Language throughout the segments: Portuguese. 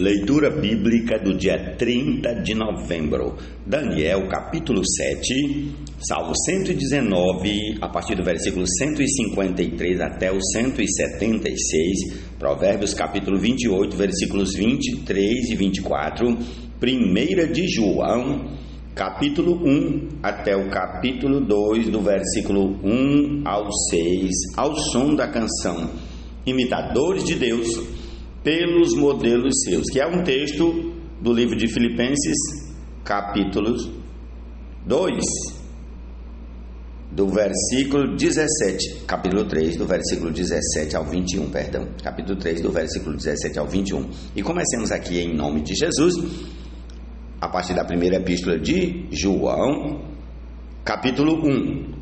Leitura bíblica do dia 30 de novembro, Daniel capítulo 7, Salmo 119, a partir do versículo 153 até o 176, Provérbios capítulo 28, versículos 23 e 24, 1 de João, capítulo 1 até o capítulo 2, do versículo 1 ao 6, ao som da canção Imitadores de Deus, pelos modelos seus, que é um texto do livro de Filipenses, capítulo 2, do versículo 17, capítulo 3, do versículo 17 ao 21, capítulo 3, do versículo 17 ao 21. E comecemos aqui em nome de Jesus, a partir da primeira epístola de João, capítulo 1.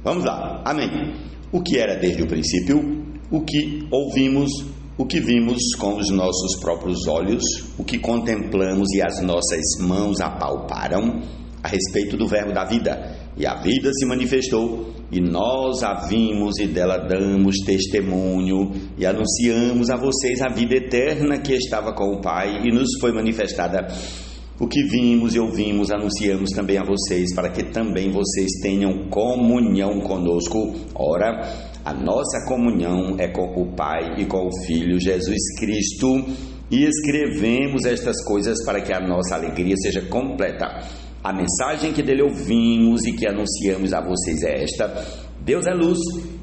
Vamos lá, amém. O que era desde o princípio, o que ouvimos, o que vimos com os nossos próprios olhos, o que contemplamos e as nossas mãos apalparam a respeito do verbo da vida. E a vida se manifestou, e nós a vimos e dela damos testemunho, e anunciamos a vocês a vida eterna que estava com o Pai, e nos foi manifestada. O que vimos e ouvimos, anunciamos também a vocês, para que também vocês tenham comunhão conosco. Ora, a nossa comunhão é com o Pai e com o Filho Jesus Cristo, e escrevemos estas coisas para que a nossa alegria seja completa. A mensagem que dele ouvimos e que anunciamos a vocês é esta: Deus é luz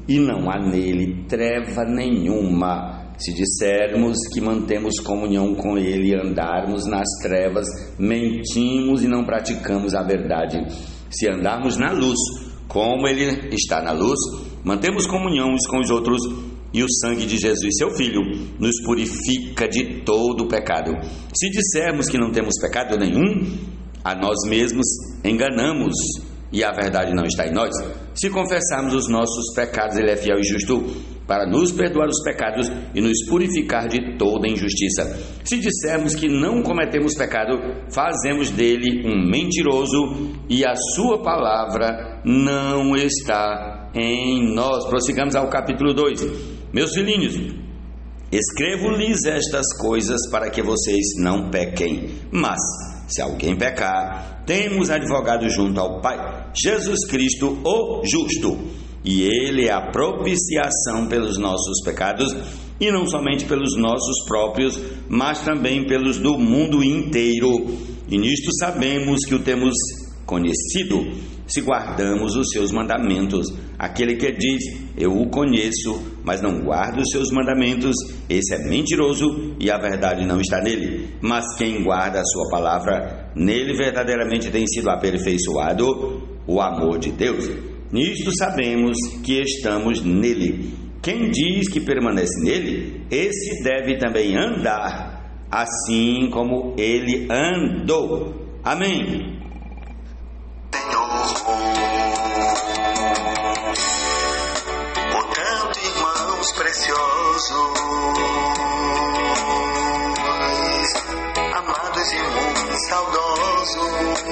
e não há nele treva nenhuma. Se dissermos que mantemos comunhão com ele e andarmos nas trevas, mentimos e não praticamos a verdade. Se andarmos na luz, como ele está na luz, mantemos comunhão uns com os outros, e o sangue de Jesus, seu Filho, nos purifica de todo o pecado. Se dissermos que não temos pecado nenhum, a nós mesmos enganamos, e a verdade não está em nós. Se confessarmos os nossos pecados, ele é fiel e justo para nos perdoar os pecados e nos purificar de toda injustiça. Se dissermos que não cometemos pecado, fazemos dele um mentiroso, e a sua palavra não está em nós. Prossigamos ao capítulo 2. Meus filhinhos, escrevo-lhes estas coisas para que vocês não pequem. Mas, se alguém pecar, temos advogado junto ao Pai, Jesus Cristo, o justo. E ele é a propiciação pelos nossos pecados, e não somente pelos nossos próprios, mas também pelos do mundo inteiro. E nisto sabemos que o temos conhecido, se guardamos os seus mandamentos. Aquele que diz, eu o conheço, mas não guarda os seus mandamentos, esse é mentiroso e a verdade não está nele. Mas quem guarda a sua palavra, nele verdadeiramente tem sido aperfeiçoado o amor de Deus. Nisto sabemos que estamos nele. Quem diz que permanece nele, esse deve também andar assim como ele andou. Amém. Portanto, irmãos preciosos, amados e muito saudosos,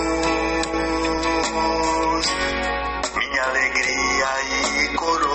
minha alegria e coroa.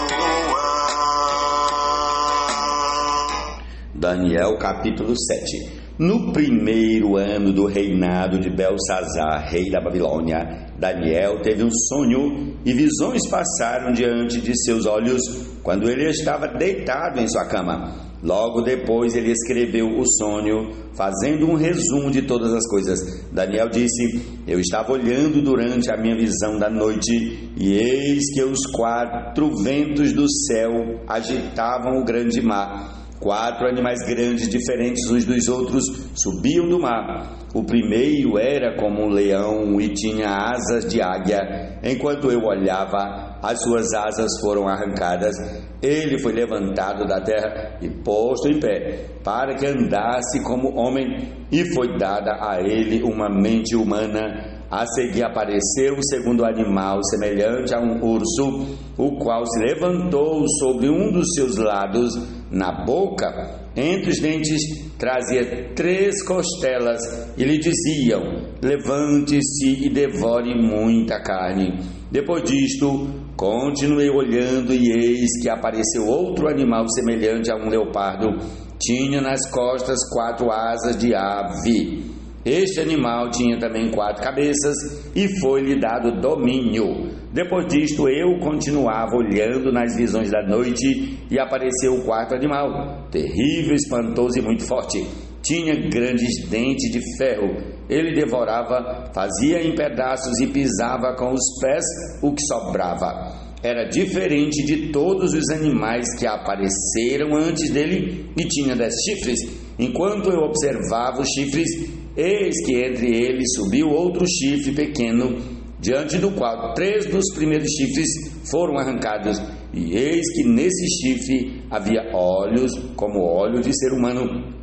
Daniel capítulo 7. No primeiro ano do reinado de Belsazar, rei da Babilônia, Daniel teve um sonho, e visões passaram diante de seus olhos quando ele estava deitado em sua cama. Logo depois ele escreveu o sonho, fazendo um resumo de todas as coisas. Daniel disse, eu estava olhando durante a minha visão da noite, e eis que os 4 ventos do céu agitavam o grande mar. 4 animais grandes, diferentes uns dos outros, subiam do mar. O primeiro era como um leão e tinha asas de águia. Enquanto eu olhava, as suas asas foram arrancadas. Ele foi levantado da terra e posto em pé, para que andasse como homem, e foi dada a ele uma mente humana. A seguir apareceu o segundo animal, semelhante a um urso, o qual se levantou sobre um dos seus lados. Na boca, entre os dentes, trazia 3 costelas, e lhe diziam, levante-se e devore muita carne. Depois disto, continuei olhando, e eis que apareceu outro animal semelhante a um leopardo, tinha nas costas 4 asas de ave. Este animal tinha também 4 cabeças e foi-lhe dado domínio. Depois disto eu continuava olhando nas visões da noite e apareceu o 4º animal, terrível, espantoso e muito forte. Tinha grandes dentes de ferro. Ele devorava, fazia em pedaços e pisava com os pés o que sobrava. Era diferente de todos os animais que apareceram antes dele e tinha 10 chifres. Enquanto eu observava os chifres, eis que entre eles subiu outro chifre pequeno, diante do qual 3 dos primeiros chifres foram arrancados. E eis que nesse chifre havia olhos como olhos de ser humano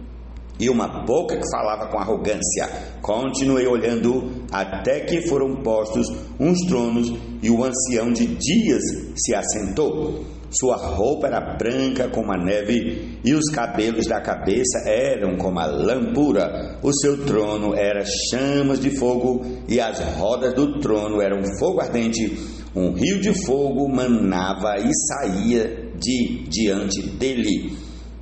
e uma boca que falava com arrogância. Continuei olhando até que foram postos uns tronos e o ancião de dias se assentou. Sua roupa era branca como a neve e os cabelos da cabeça eram como a lã pura. O seu trono era chamas de fogo e as rodas do trono eram fogo ardente. Um rio de fogo manava e saía de diante dele.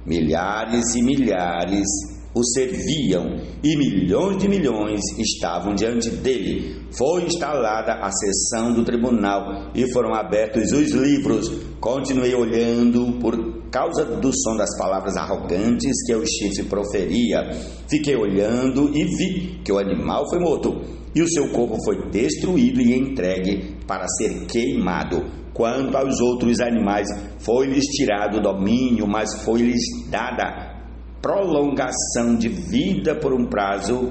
Milhares e milhares o serviam e milhões de milhões estavam diante dele. Foi instalada a sessão do tribunal e foram abertos os livros. Continuei olhando por causa do som das palavras arrogantes que o chifre proferia. Fiquei olhando e vi que o animal foi morto e o seu corpo foi destruído e entregue para ser queimado. Quanto aos outros animais, foi-lhes tirado o domínio, mas foi-lhes dada prolongação de vida por um prazo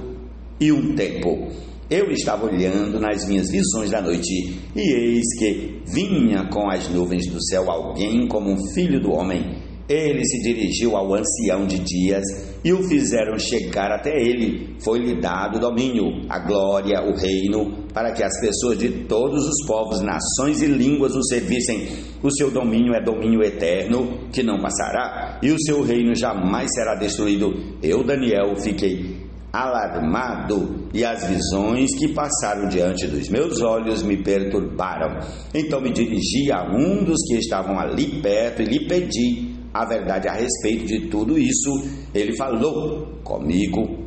e um tempo. Eu estava olhando nas minhas visões da noite, e eis que vinha com as nuvens do céu alguém como um filho do homem. Ele se dirigiu ao ancião de dias e o fizeram chegar até ele. Foi-lhe dado o domínio, a glória, o reino, para que as pessoas de todos os povos, nações e línguas o servissem. O seu domínio é domínio eterno, que não passará, e o seu reino jamais será destruído. Eu, Daniel, fiquei alarmado, e as visões que passaram diante dos meus olhos me perturbaram. Então me dirigi a um dos que estavam ali perto e lhe pedi a verdade a respeito de tudo isso. Ele falou comigo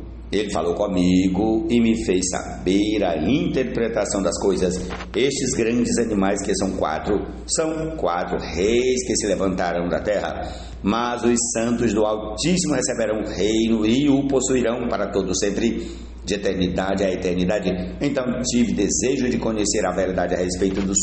e me fez saber a interpretação das coisas. Estes grandes animais que são 4 reis que se levantaram da terra. Mas os santos do Altíssimo receberão o reino e o possuirão para todo sempre, de eternidade a eternidade. Então tive desejo de conhecer a verdade a respeito do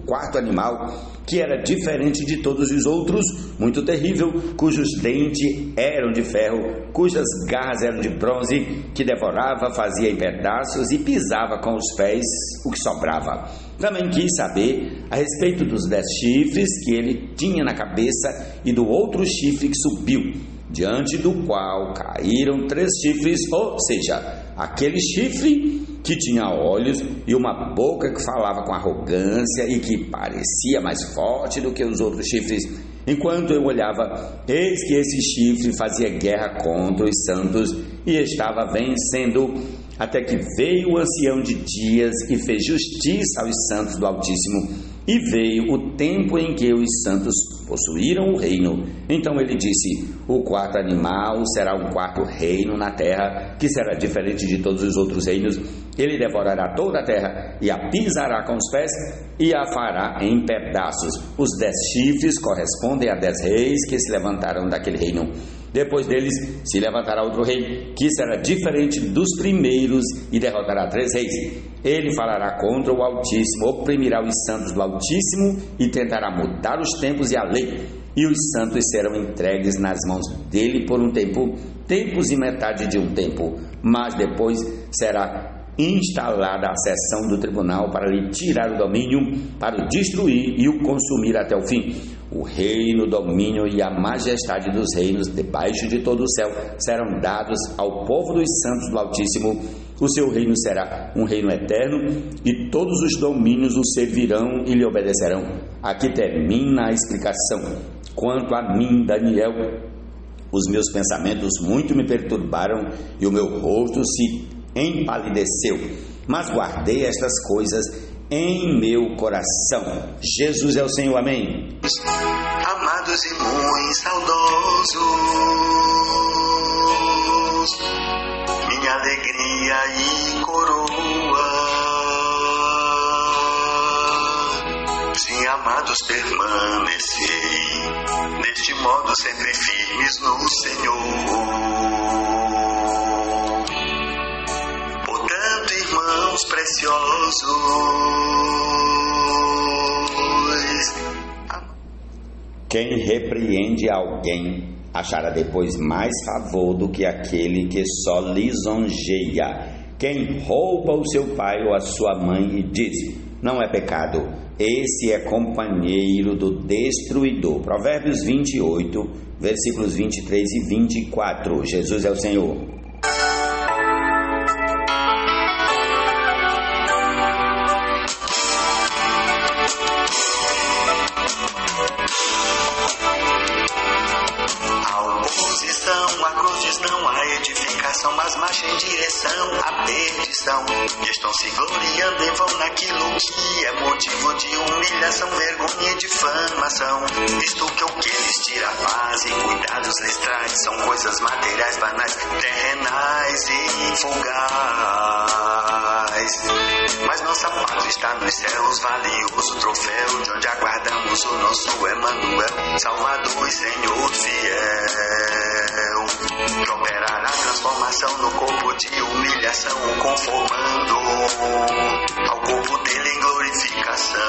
4º animal, que era diferente de todos os outros, muito terrível, cujos dentes eram de ferro, cujas garras eram de bronze, que devorava, fazia em pedaços e pisava com os pés o que sobrava. Também quis saber a respeito dos 10 chifres que ele tinha na cabeça e do outro chifre que subiu, diante do qual caíram 3 chifres, ou seja, aquele chifre que tinha olhos e uma boca que falava com arrogância e que parecia mais forte do que os outros chifres. Enquanto eu olhava, eis que esse chifre fazia guerra contra os santos e estava vencendo, até que veio o ancião de dias e fez justiça aos santos do Altíssimo. E veio o tempo em que os santos possuíram o reino. Então ele disse: o 4º animal será um 4º reino na terra, que será diferente de todos os outros reinos. Ele devorará toda a terra e a pisará com os pés e a fará em pedaços. Os 10 chifres correspondem a 10 reis que se levantaram daquele reino. Depois deles se levantará outro rei, que será diferente dos primeiros, e derrotará 3 reis. Ele falará contra o Altíssimo, oprimirá os santos do Altíssimo e tentará mudar os tempos e a lei. E os santos serão entregues nas mãos dele por um tempo, tempos e metade de um tempo. Mas depois será instalada a sessão do tribunal para lhe tirar o domínio, para o destruir e o consumir até o fim. O reino, o domínio e a majestade dos reinos debaixo de todo o céu serão dados ao povo dos santos do Altíssimo. O seu reino será um reino eterno e todos os domínios o servirão e lhe obedecerão. Aqui termina a explicação. Quanto a mim, Daniel, os meus pensamentos muito me perturbaram e o meu rosto se empalideceu, mas guardei estas coisas em meu coração. Jesus é o Senhor, amém. Amados e muito saudosos, minha alegria e coroa. Sim, amados, permanecei neste modo sempre firmes no Senhor. Portanto, irmãos preciosos, quem repreende alguém achará depois mais favor do que aquele que só lisonjeia. Quem rouba o seu pai ou a sua mãe e diz, não é pecado, esse é companheiro do destruidor. Provérbios 28, versículos 23 e 24. Jesus é o Senhor. Mas marcha em direção à perdição, e estão se gloriando em vão naquilo que é motivo de humilhação, vergonha e difamação. Isto que o que lhes tira a paz e cuidados lhes traz são coisas materiais, banais, terrenais e fugaz. Mas nossa pátria está nos céus, valioso troféu, de onde aguardamos o nosso Emanuel, Salvador e Senhor fiel, que operará a transformação no corpo de humilhação, conformando ao corpo dele em glorificação.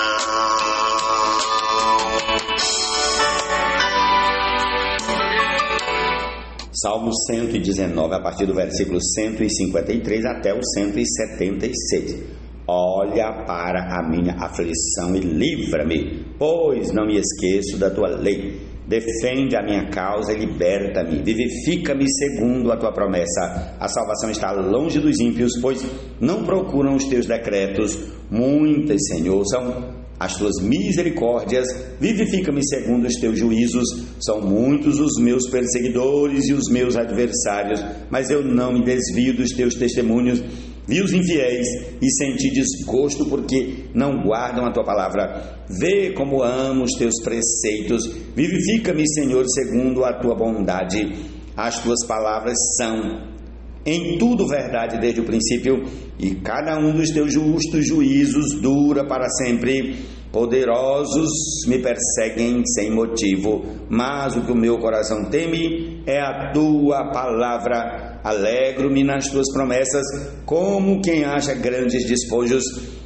Salmo 119, a partir do versículo 153 até o 176. Olha para a minha aflição e livra-me, pois não me esqueço da tua lei. Defende a minha causa e liberta-me. Vivifica-me segundo a tua promessa. A salvação está longe dos ímpios, pois não procuram os teus decretos. Muitas, Senhor, são as tuas misericórdias. Vivifica-me segundo os teus juízos. São muitos os meus perseguidores e os meus adversários, mas eu não me desvio dos teus testemunhos. Vi os infiéis e senti desgosto porque não guardam a tua palavra. Vê como amo os teus preceitos. Vivifica-me, Senhor, segundo a tua bondade. As tuas palavras são em tudo verdade desde o princípio, e cada um dos teus justos juízos dura para sempre. Poderosos me perseguem sem motivo, mas o que o meu coração teme é a tua palavra. Alegro-me nas tuas promessas, como quem acha grandes despojos.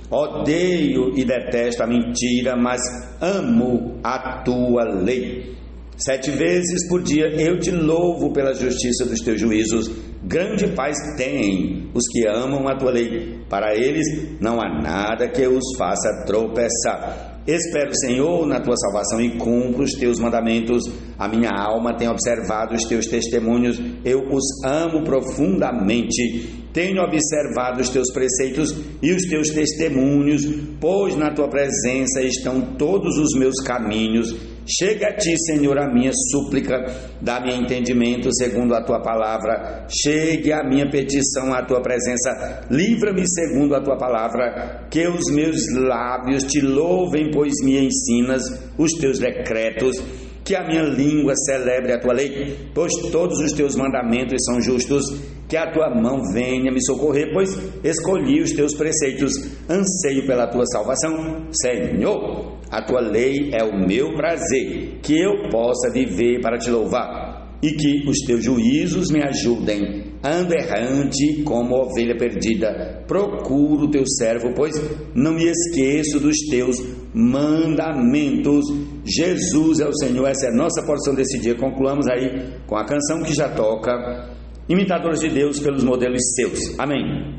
Odeio e detesto a mentira, mas amo a tua lei. 7 vezes por dia eu te louvo pela justiça dos teus juízos. Grande paz têm os que amam a tua lei. Para eles não há nada que os faça tropeçar. Espero, Senhor, na tua salvação e cumpro os teus mandamentos. A minha alma tem observado os teus testemunhos. Eu os amo profundamente. Tenho observado os teus preceitos e os teus testemunhos, pois na tua presença estão todos os meus caminhos. Chega a ti, Senhor, a minha súplica, dá-me entendimento segundo a tua palavra. Chegue a minha petição à tua presença, livra-me segundo a tua palavra. Que os meus lábios te louvem, pois me ensinas os teus decretos. Que a minha língua celebre a tua lei, pois todos os teus mandamentos são justos. Que a tua mão venha me socorrer, pois escolhi os teus preceitos. Anseio pela tua salvação, Senhor. A tua lei é o meu prazer, que eu possa viver para te louvar, e que os teus juízos me ajudem. Ando errante como ovelha perdida, procuro o teu servo, pois não me esqueço dos teus mandamentos. Jesus é o Senhor. Essa é a nossa porção desse dia. Concluamos aí com a canção que já toca, Imitadores de Deus pelos modelos seus. Amém.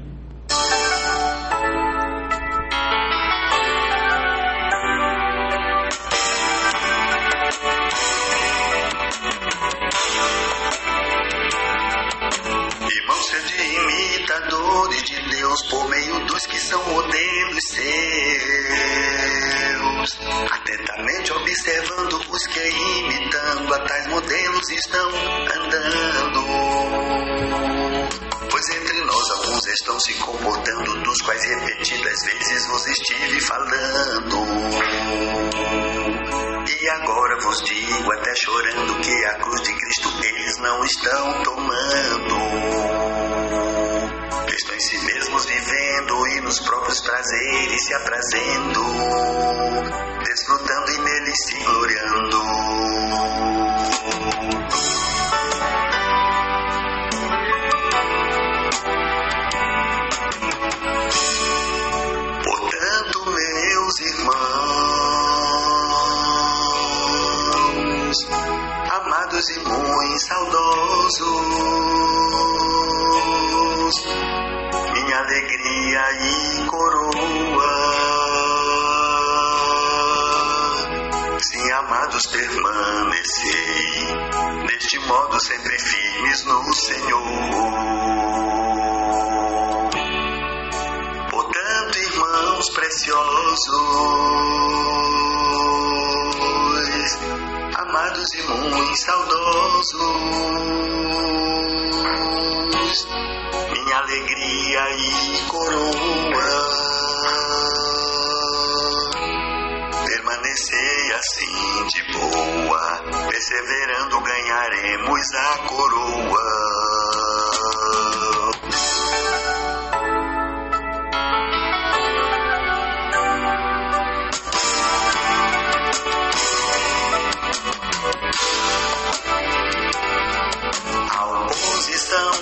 Imitadores de Deus por meio dos que são modelos seus, atentamente observando os que imitando a tais modelos estão andando, pois entre nós há irmãos estão se comportando, dos quais repetidas vezes vos estive falando. E agora vos digo, até chorando, que a cruz de Cristo eles não estão tomando. Estão em si mesmos vivendo e nos próprios prazeres se aprazendo, desfrutando e neles se gloriando. Portanto, meus irmãos, amados e muito saudosos, minha alegria e coroa, sim, amados, permanecei deste modo sempre firmes no Senhor. Portanto, irmãos preciosos, amados e muito saudosos, minha alegria e coroa, permanecei assim de boa, perseverando ganharemos a coroa.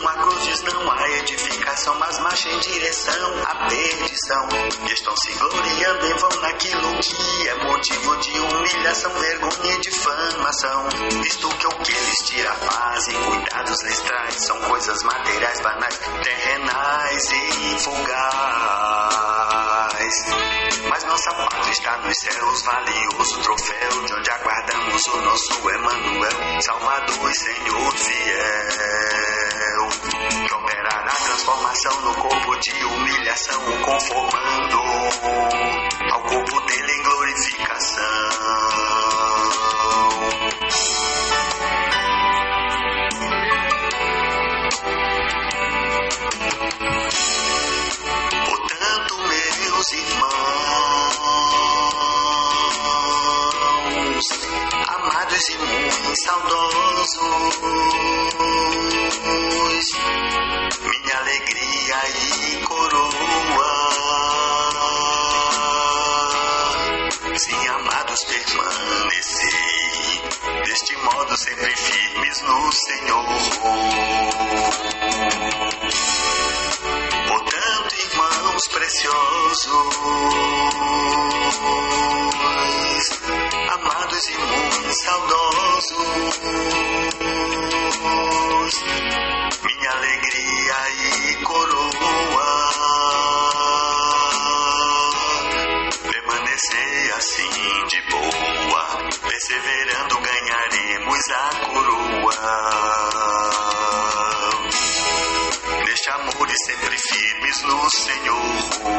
A cruz diz não há edificação, mas marcha em direção à perdição. E estão se gloriando em vão naquilo que é motivo de humilhação, vergonha e difamação. Visto que o que lhes tira a paz e cuidados lhes traz são coisas materiais, banais, terrenais e fugais. Mas nossa pátria está nos céus, valioso troféu, de onde aguardamos o nosso Emanuel, Salvador e Senhor fiel, que operará a transformação no corpo de humilhação, o conformando ao corpo dele em glorificação. Portanto, meus irmãos, amados e muito saudosos, minha alegria e coroa, sim, amados, permanecei deste modo sempre firmes no Senhor. Portanto, irmãos preciosos, amados e muito saudosos, minha alegria e coroa, permanecei assim de boa, perseverando ganharemos a coroa. Neste amor e sempre firmes no Senhor.